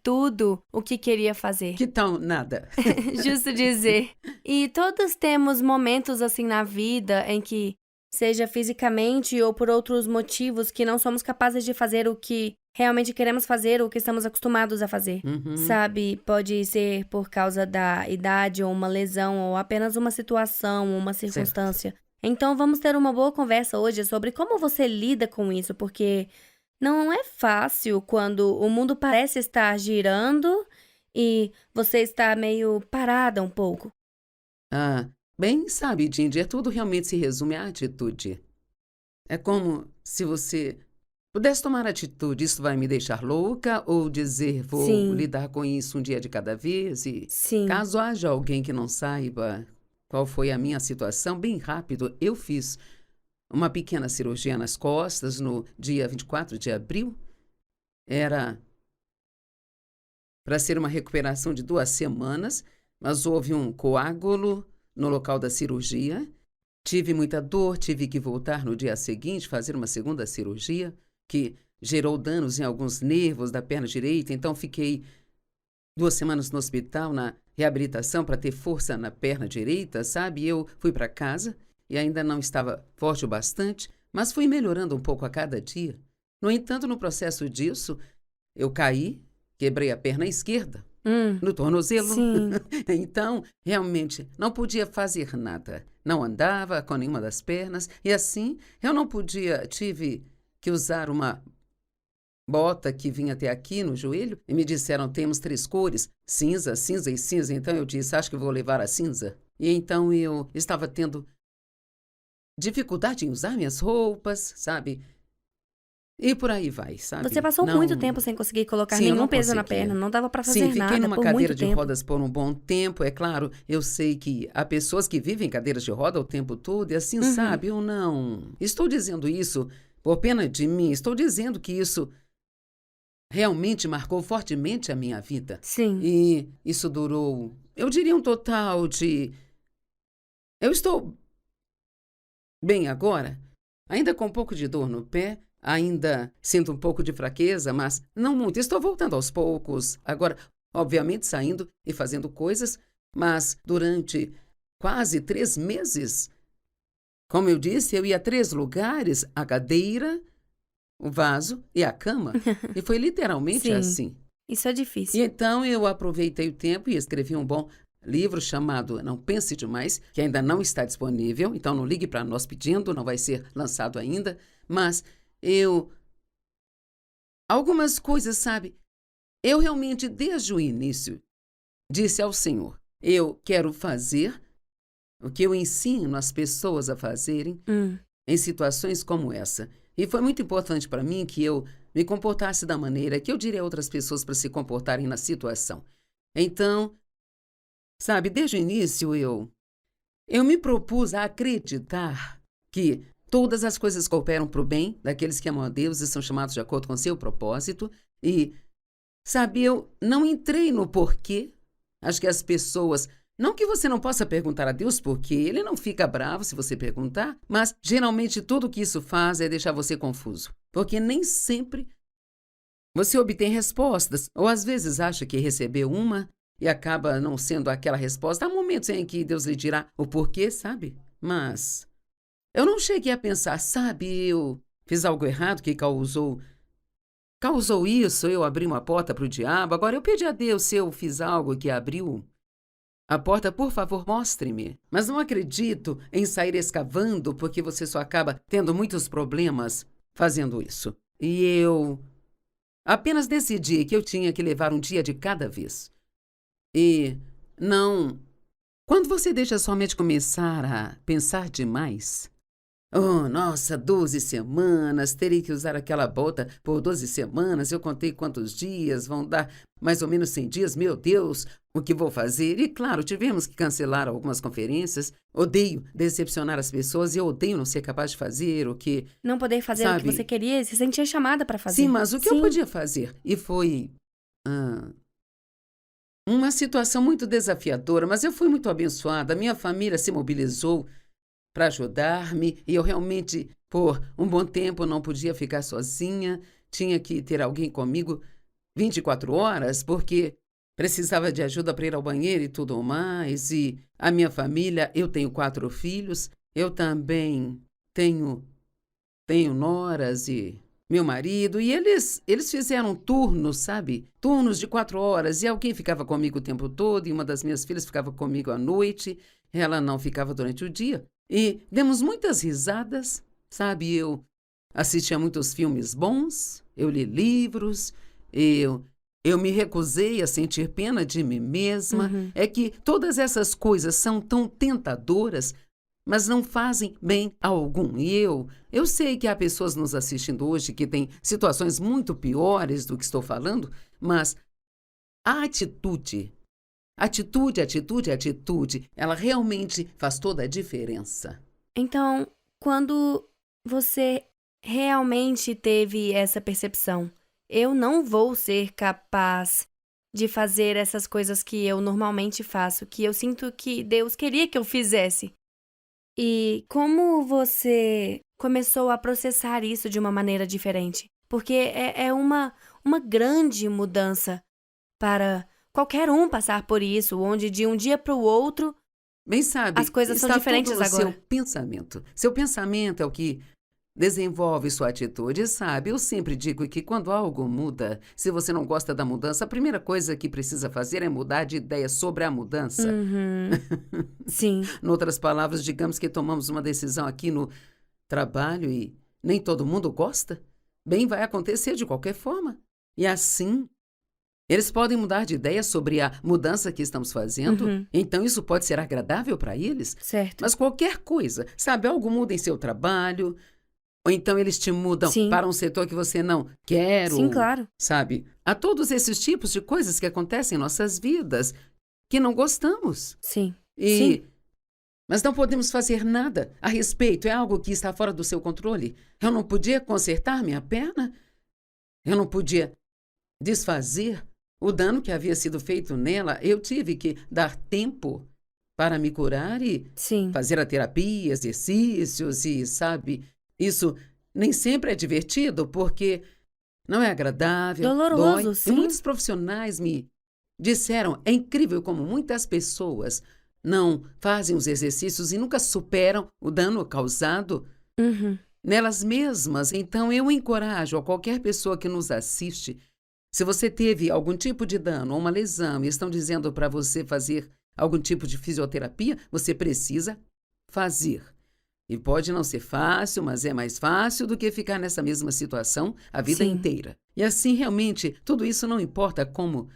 tudo o que queria fazer. Que tal nada? Justo dizer. E todos temos momentos assim na vida em que, seja fisicamente ou por outros motivos, que não somos capazes de fazer o que realmente queremos fazer ou o que estamos acostumados a fazer. Uhum. Sabe, pode ser por causa da idade ou uma lesão ou apenas uma situação ou uma Certo. circunstância. Então vamos ter uma boa conversa hoje sobre como você lida com isso, porque não é fácil quando o mundo parece estar girando e você está meio parada um pouco. Ah, bem, sabe, Jindy, tudo realmente se resume à atitude. É como se você pudesse tomar atitude, isso vai me deixar louca, ou dizer, vou Sim, lidar com isso um dia de cada vez, e sim. caso haja alguém que não saiba qual foi a minha situação, bem rápido, eu fiz uma pequena cirurgia nas costas no dia 24 de abril. Era para ser uma recuperação de 2 semanas, mas houve um coágulo no local da cirurgia. Tive muita dor, tive que voltar no dia seguinte, fazer uma segunda cirurgia, que gerou danos em alguns nervos da perna direita, então fiquei 2 semanas no hospital, na reabilitação, para ter força na perna direita, sabe? Eu fui para casa e ainda não estava forte o bastante, mas fui melhorando um pouco a cada dia. No entanto, no processo disso, eu caí, quebrei a perna esquerda, Hum, no tornozelo. sim. Então, realmente, não podia fazer nada. Não andava com nenhuma das pernas e assim eu não podia, tive que usar uma bota que vinha até aqui no joelho e me disseram, temos 3 cores, cinza, cinza e cinza. Então eu disse, acho que vou levar a cinza. E então eu estava tendo dificuldade em usar minhas roupas, sabe? E por aí vai, Você sabe? passou muito Não. tempo sem conseguir colocar Sim, eu nenhum não peso na perna, conseguia. não dava pra Sim, fazer fiquei nada numa por muito cadeira de tempo. rodas por um bom tempo, é claro. Eu sei que há pessoas que vivem em cadeiras de roda o tempo todo e assim, Uhum, sabe? Eu não estou dizendo isso por pena de mim, estou dizendo que isso realmente marcou fortemente a minha vida. sim. E isso durou, eu diria, um total de. Eu estou bem agora, ainda com um pouco de dor no pé, ainda sinto um pouco de fraqueza, mas não muito. Estou voltando aos poucos. Agora, obviamente, saindo e fazendo coisas, mas durante quase 3 meses, como eu disse, eu ia a 3 lugares: a cadeira, o vaso e a cama. E foi literalmente Sim, assim. isso é E difícil. então eu aproveitei o tempo e escrevi um bom livro chamado Não Pense Demais, que ainda não está disponível, então não ligue para nós pedindo, não vai ser lançado ainda, mas eu algumas coisas, sabe? Eu realmente desde o início disse ao Senhor: eu quero fazer o que eu ensino as pessoas a fazerem Hum, em situações como essa. E foi muito importante para mim que eu me comportasse da maneira que eu diria a outras pessoas para se comportarem na situação. Então, sabe, desde o início eu me propus a acreditar que todas as coisas cooperam para o bem daqueles que amam a Deus e são chamados de acordo com seu propósito. E, sabe, eu não entrei no porquê. Acho que as pessoas. Não que você não possa perguntar a Deus porquê, ele não fica bravo se você perguntar, mas geralmente tudo que isso faz é deixar você confuso. Porque nem sempre você obtém respostas, ou às vezes acha que recebeu uma e acaba não sendo aquela resposta. Há momentos em que Deus lhe dirá o porquê, sabe? Mas eu não cheguei a pensar, sabe, eu fiz algo errado que causou isso, eu abri uma porta para o diabo. Agora eu pedi a Deus, se eu fiz algo que abriu a porta, por favor, mostre-me. Mas não acredito em sair escavando, porque você só acaba tendo muitos problemas fazendo isso. E eu apenas decidi que eu tinha que levar um dia de cada vez. E não. Quando você deixa sua mente começar a pensar demais. Oh, nossa, 12 semanas, terei que usar aquela bota por 12 semanas. Eu contei quantos dias, vão dar mais ou menos 100 dias. Meu Deus, o que vou fazer? E claro, tivemos que cancelar algumas conferências. Odeio decepcionar as pessoas e eu odeio não ser capaz de fazer o que, não poder fazer o que você sabe? queria e se sentir chamada pra Sim, fazer. mas o que eu Sim, podia fazer? E foi ah, uma situação muito desafiadora, mas eu fui muito abençoada. Minha família se mobilizou para ajudar-me e eu realmente, por um bom tempo, não podia ficar sozinha, tinha que ter alguém comigo 24 horas, porque precisava de ajuda para ir ao banheiro e tudo mais. E a minha família, eu tenho 4 filhos, eu também tenho noras e meu marido, e eles fizeram turnos, sabe? Turnos de 4 horas, e alguém ficava comigo o tempo todo, e uma das minhas filhas ficava comigo à noite, ela não ficava durante o dia. E demos muitas risadas, sabe? Eu assistia muitos filmes bons, eu li livros, eu me recusei a sentir pena de mim mesma. É que todas essas coisas são tão tentadoras, mas não fazem bem algum. E eu sei que há pessoas nos assistindo hoje que têm situações muito piores do que estou falando, mas a atitude, ela realmente faz toda a diferença. Então, quando você realmente teve essa percepção, eu não vou ser capaz de fazer essas coisas que eu normalmente faço, que eu sinto que Deus queria que eu fizesse. E como você começou a processar isso de uma maneira diferente? Porque é uma grande mudança para qualquer um passar por isso, onde de um dia para o outro Bem, sabe, as coisas são está diferentes tudo no agora. seu pensamento. Seu pensamento é o que desenvolve sua atitude, sabe? Eu sempre digo que quando algo muda, se você não gosta da mudança, a primeira coisa que precisa fazer é mudar de ideia sobre a mudança. Sim, Em outras palavras, digamos que tomamos uma decisão aqui no trabalho e nem todo mundo gosta. Bem, vai acontecer de qualquer forma. E assim, eles podem mudar de ideia sobre a mudança que estamos fazendo, então isso pode ser agradável para eles. certo. Mas qualquer coisa, sabe, algo muda em seu trabalho, ou então eles te mudam Sim. para um setor que você não quer, Sim, ou, claro. sabe? Há todos esses tipos de coisas que acontecem em nossas vidas que não gostamos. Sim. Sim. Mas não podemos fazer nada a respeito, é algo que está fora do seu controle. Eu não podia consertar minha perna, eu não podia desfazer o dano que havia sido feito nela. Eu tive que dar tempo para me curar e Sim. fazer a terapia, exercícios e, sabe, isso nem sempre é divertido porque não é agradável, Doloroso, dói. sim. E muitos profissionais me disseram, é incrível como muitas pessoas não fazem os exercícios e nunca superam o dano causado nelas mesmas. Então eu encorajo a qualquer pessoa que nos assiste, se você teve algum tipo de dano ou uma lesão e estão dizendo para você fazer algum tipo de fisioterapia, você precisa fazer. E pode não ser fácil, mas é mais fácil do que ficar nessa mesma situação a vida Sim. inteira. E assim, realmente, tudo isso não importa como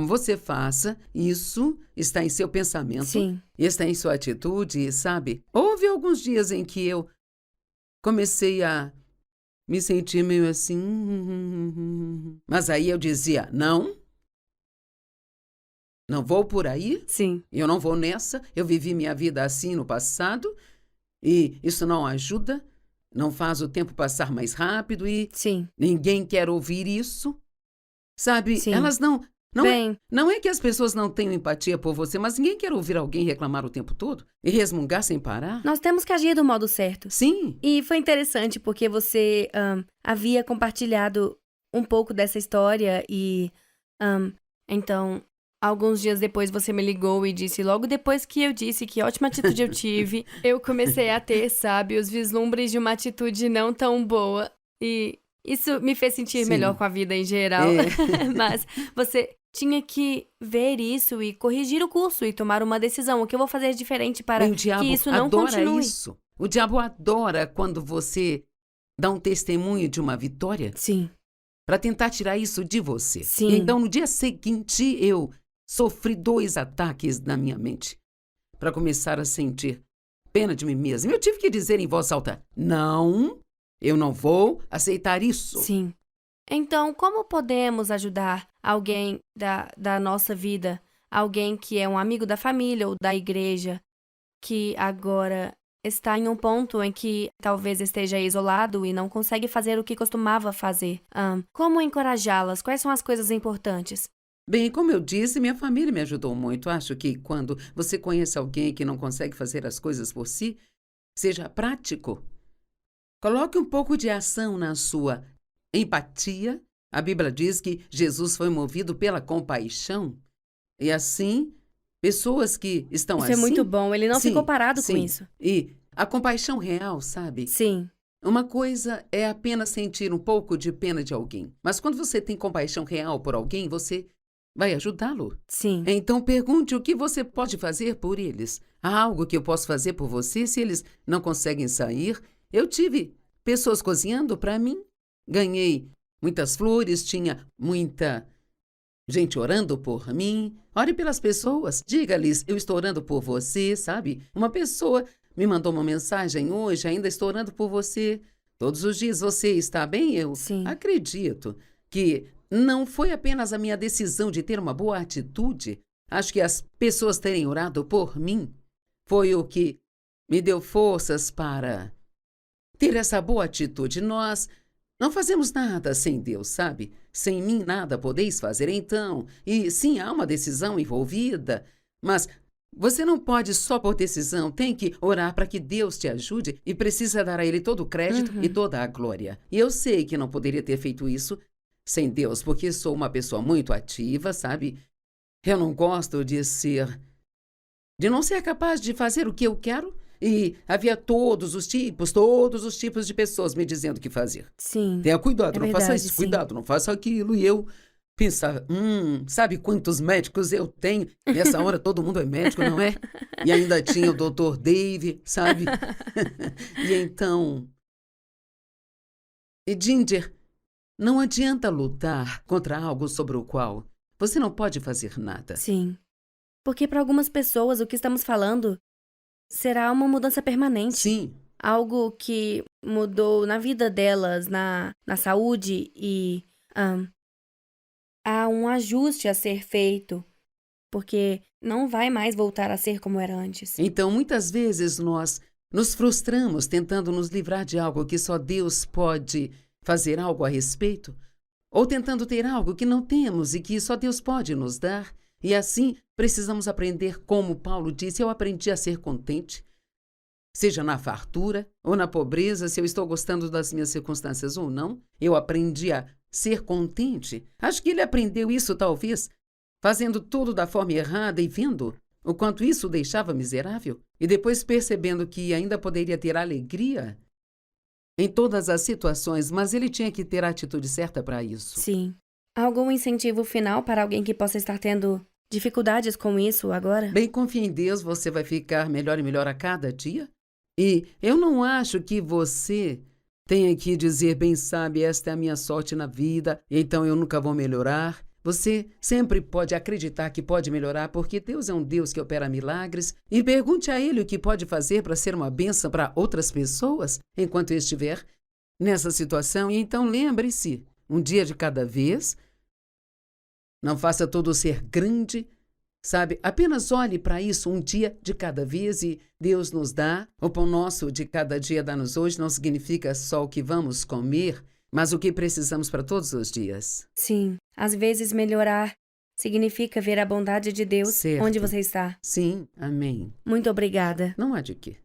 você faça, isso está em seu pensamento, Sim. está em sua atitude, e sabe? Houve alguns dias em que eu comecei a me sentir meio assim. Mas aí eu dizia, não vou por aí, Sim. eu não vou nessa, eu vivi minha vida assim no passado, e isso não ajuda, não faz o tempo passar mais rápido, e Sim. ninguém quer ouvir isso. Sabe, Sim. elas não Bem, não é que as pessoas não tenham empatia por você, mas ninguém quer ouvir alguém reclamar o tempo todo e resmungar sem parar. nós temos que agir do modo certo. Sim, E foi interessante porque você havia compartilhado um pouco dessa história e então, alguns dias depois você me ligou e disse, logo depois que eu disse que ótima atitude eu tive, eu comecei a ter, sabe, os vislumbres de uma atitude não tão boa. E isso me fez sentir Sim. melhor com a vida em geral. É. Mas você tinha que ver isso e corrigir o curso e tomar uma decisão. O que eu vou fazer diferente para Bem, o diabo que isso não adora continue? isso. O diabo adora quando você dá um testemunho de uma vitória Sim, para tentar tirar isso de você. Sim. Então, no dia seguinte, eu sofri 2 ataques na minha mente para começar a sentir pena de mim mesma. Eu tive que dizer em voz alta, não, eu não vou aceitar isso. sim. Então, como podemos ajudar alguém da nossa vida, alguém que é um amigo da família ou da igreja, que agora está em um ponto em que talvez esteja isolado e não consegue fazer o que costumava fazer? Como encorajá-las? Quais são as coisas importantes? Bem, como eu disse, minha família me ajudou muito. Acho que quando você conhece alguém que não consegue fazer as coisas por si, seja prático. Coloque um pouco de ação na sua empatia, A Bíblia diz que Jesus foi movido pela compaixão. E assim, pessoas que estão Isso assim... é muito bom. Ele não ficou parado com sim. isso. E a compaixão real, sabe? Sim, Uma coisa é apenas sentir um pouco de pena de alguém. Mas quando você tem compaixão real por alguém, você vai ajudá-lo. sim, Então pergunte o que você pode fazer por eles. Há algo que eu posso fazer por você se eles não conseguem sair? Eu tive pessoas cozinhando para mim. Ganhei muitas flores, tinha muita gente orando por mim. Ore pelas pessoas. Diga-lhes, eu estou orando por você, sabe? Uma pessoa me mandou uma mensagem hoje, ainda estou orando por você. Todos os dias você está bem? Eu sim, acredito que não foi apenas a minha decisão de ter uma boa atitude. Acho que as pessoas terem orado por mim foi o que me deu forças para ter essa boa atitude. Nós não fazemos nada sem Deus, sabe? Sem mim nada podeis fazer, então. E sim, há uma decisão envolvida, mas você não pode só por decisão, tem que orar para que Deus te ajude e precisa dar a Ele todo o crédito e toda a glória. E eu sei que não poderia ter feito isso sem Deus, porque sou uma pessoa muito ativa, sabe? Eu não gosto de não ser capaz de fazer o que eu quero. E havia todos os tipos de pessoas me dizendo o que fazer. sim. Tenha cuidado, É não faça verdade, isso, sim. cuidado, não faça aquilo. E eu pensava, sabe quantos médicos eu tenho? Nessa hora todo mundo é médico, não é? E ainda tinha o Dr. Dave, sabe? E então... E Ginger, não adianta lutar contra algo sobre o qual você não pode fazer nada. Sim. Porque para algumas pessoas o que estamos falando será uma mudança permanente. Sim, Algo que mudou na vida delas, na saúde e há um ajuste a ser feito, porque não vai mais voltar a ser como era antes. então muitas vezes nós nos frustramos tentando nos livrar de algo que só Deus pode fazer algo a respeito, ou tentando ter algo que não temos e que só Deus pode nos dar. E assim precisamos aprender, como Paulo disse, eu aprendi a ser contente, seja na fartura ou na pobreza, se eu estou gostando das minhas circunstâncias ou não, eu aprendi a ser contente. Acho que ele aprendeu isso, talvez, fazendo tudo da forma errada e vendo o quanto isso o deixava miserável, e depois percebendo que ainda poderia ter alegria em todas as situações, mas ele tinha que ter a atitude certa para isso. Sim. Há algum incentivo final para alguém que possa estar tendo dificuldades com isso agora? Bem, confie em Deus, você vai ficar melhor e melhor a cada dia. E eu não acho que você tenha que dizer, bem sabe, esta é a minha sorte na vida, então eu nunca vou melhorar. Você sempre pode acreditar que pode melhorar, porque Deus é um Deus que opera milagres. E pergunte a Ele o que pode fazer para ser uma bênção para outras pessoas enquanto estiver nessa situação. E então lembre-se, um dia de cada vez. Não faça tudo ser grande, sabe? Apenas olhe para isso um dia de cada vez e Deus nos dá. O pão nosso de cada dia dá-nos hoje não significa só o que vamos comer, mas o que precisamos para todos os dias. Sim. Às vezes melhorar significa ver a bondade de Deus Certo. onde você está. Sim, amém. Muito obrigada. Não há de quê.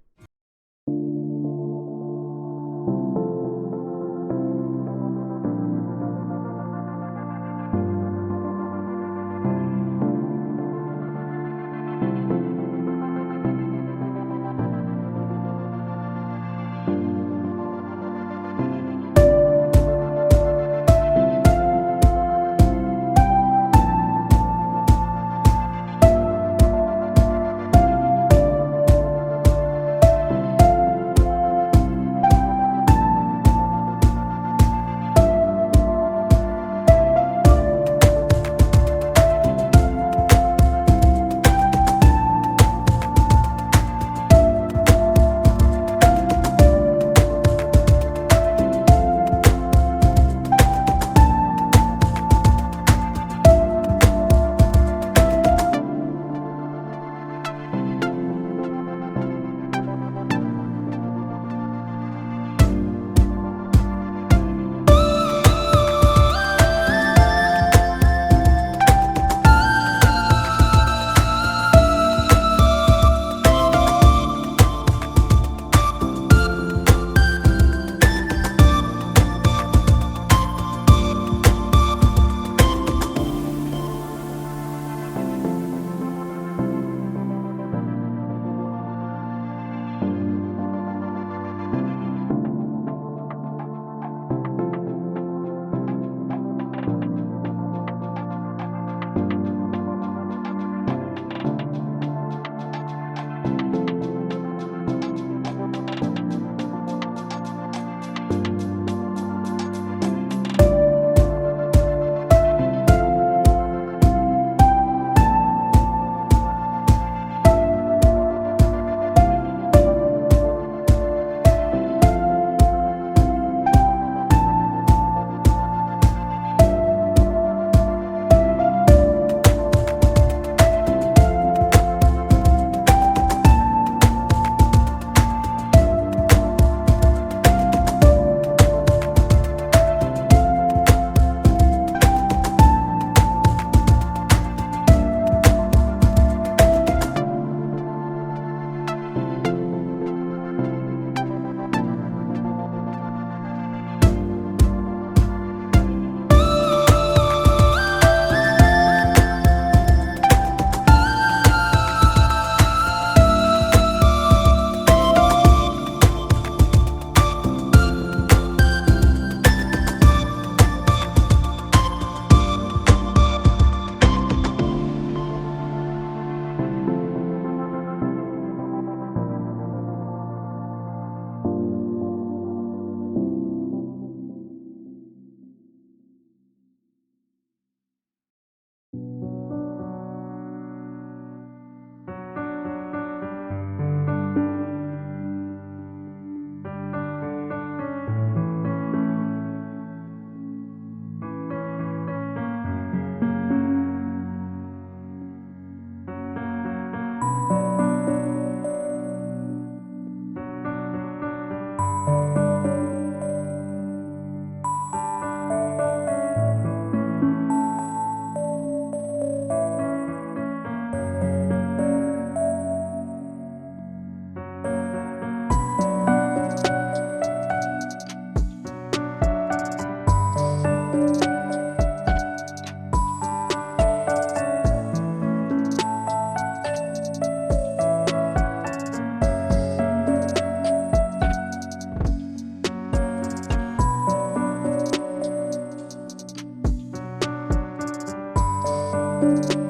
Tchau.